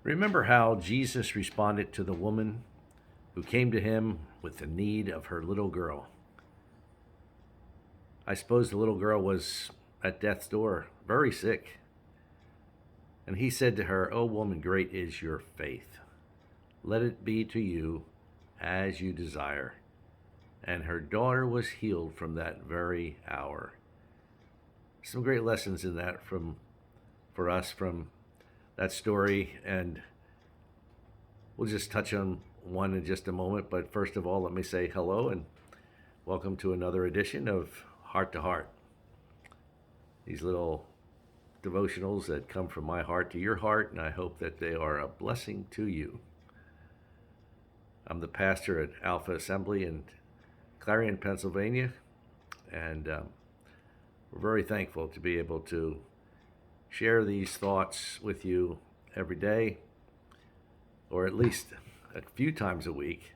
Remember how Jesus responded to the woman who came to him with the need of her little girl. I suppose the little girl was at death's door, very sick. And he said to her, "O woman, great is your faith. Let it be to you as you desire." And her daughter was healed from that very hour. Some great lessons in that for us from that story, and we'll just touch on one in just a moment. But first of all, let me say hello and welcome to another edition of Heart to Heart. These little devotionals that come from my heart to your heart, and I hope that they are a blessing to you. I'm the pastor at Alpha Assembly in Clarion, Pennsylvania, and we're very thankful to be able to share these thoughts with you every day, or at least a few times a week.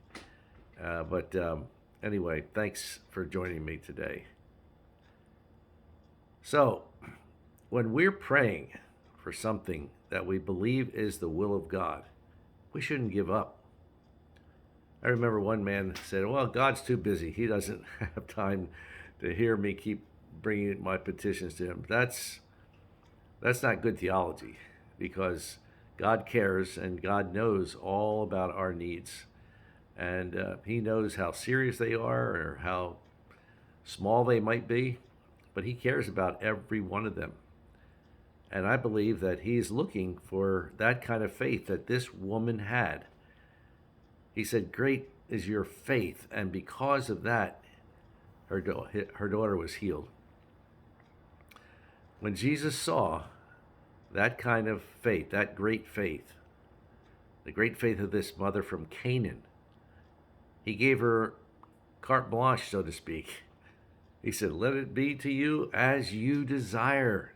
But anyway, thanks for joining me today. So, when we're praying for something that we believe is the will of God, we shouldn't give up. I remember one man said, "Well, God's too busy. He doesn't have time to hear me keep bringing my petitions to him." That's not good theology, because God cares and God knows all about our needs. And he knows how serious they are or how small they might be, but he cares about every one of them. And I believe that he's looking for that kind of faith that this woman had. He said, "Great is your faith." And because of that, her daughter was healed. When Jesus saw that kind of faith, that great faith, the great faith of this mother from Canaan, he gave her carte blanche, so to speak. He said, "Let it be to you as you desire."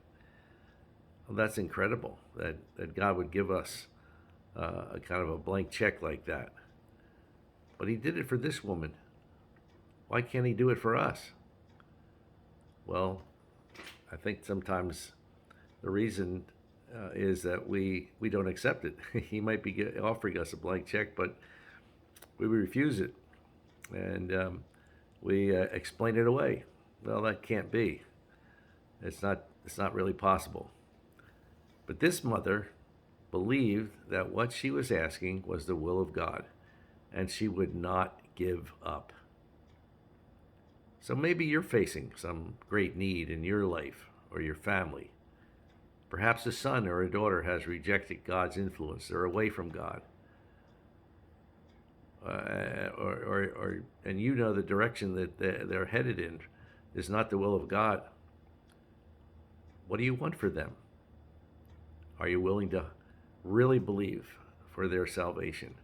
Well, that's incredible that God would give us a kind of a blank check like that. But he did it for this woman. Why can't he do it for us? Well, I think sometimes the reason is that we don't accept it. He might be offering us a blank check, but we refuse it, and we explain it away. Well, that can't be. It's not really possible. But this mother believed that what she was asking was the will of God, and she would not give up. So maybe you're facing some great need in your life or your family. Perhaps a son or a daughter has rejected God's influence. They're away from God. And you know the direction that they're headed in is not the will of God. What do you want for them? Are you willing to really believe for their salvation?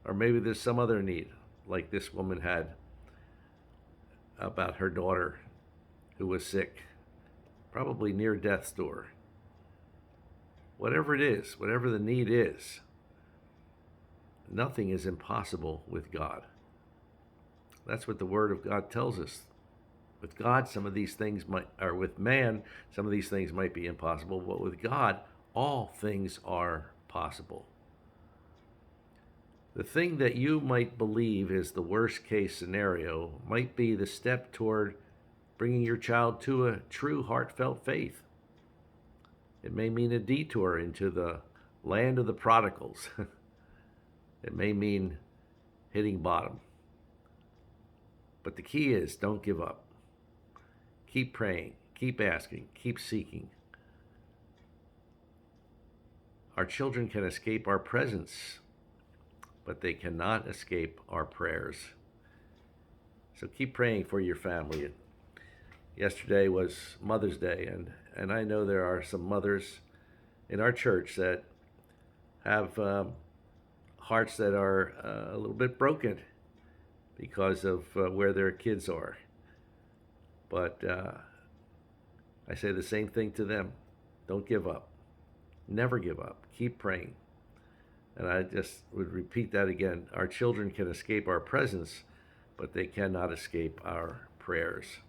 Or maybe there's some other need, like this woman had about her daughter who was sick, probably near death's door. Whatever it is, whatever the need is, nothing is impossible with God. That's what the Word of God tells us. With God, some of these things or with man, some of these things might be impossible, but with God, all things are possible. The thing that you might believe is the worst case scenario might be the step toward bringing your child to a true heartfelt faith. It may mean a detour into the land of the prodigals. It may mean hitting bottom. But the key is, don't give up. Keep praying, keep asking, keep seeking. Our children can escape our presence, but they cannot escape our prayers. So keep praying for your family. Yesterday was Mother's Day, and I know there are some mothers in our church that have hearts that are a little bit broken because of where their kids are. But I say the same thing to them. Don't give up. Never give up. Keep praying. And I just would repeat that again. Our children can escape our presence, but they cannot escape our prayers.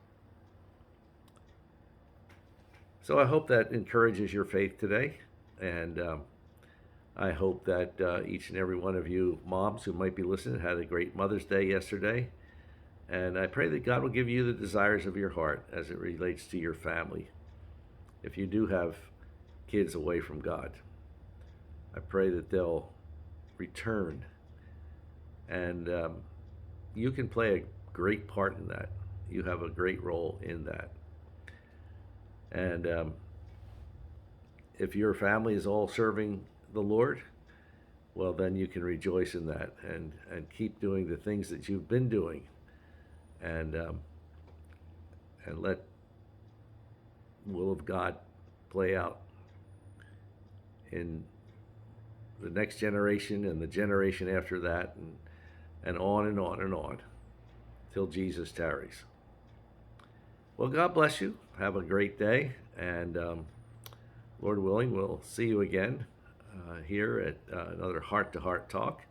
So I hope that encourages your faith today. And I hope that each and every one of you moms who might be listening had a great Mother's Day yesterday. And I pray that God will give you the desires of your heart as it relates to your family. If you do have kids away from God, I pray that they'll return. And you can play a great part in that. You have a great role in that. And if your family is all serving the Lord, well, then you can rejoice in that and keep doing the things that you've been doing, and let the will of God play out in the next generation and the generation after that, and on and on and on till Jesus tarries. Well, God bless you. Have a great day, and Lord willing, we'll see you again here at another Heart to Heart Talk.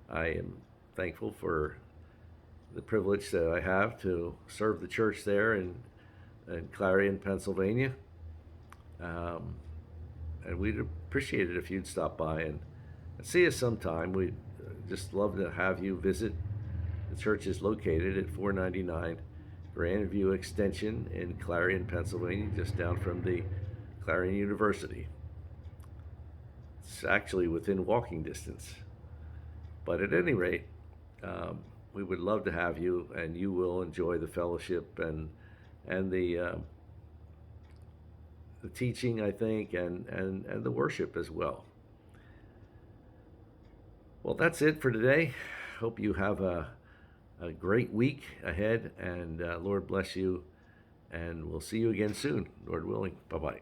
I am thankful for the privilege that I have to serve the church there in Clarion, Pennsylvania. And we'd appreciate it if you'd stop by and see us sometime. We'd just love to have you visit. The church is located at 499 Grandview Extension in Clarion, Pennsylvania, just down from the Clarion University. It's actually within walking distance. But at any rate, we would love to have you, and you will enjoy the fellowship and the teaching, I think, and the worship as well. Well, that's it for today. Hope you have a great week ahead, and Lord bless you, and we'll see you again soon, Lord willing. Bye-bye.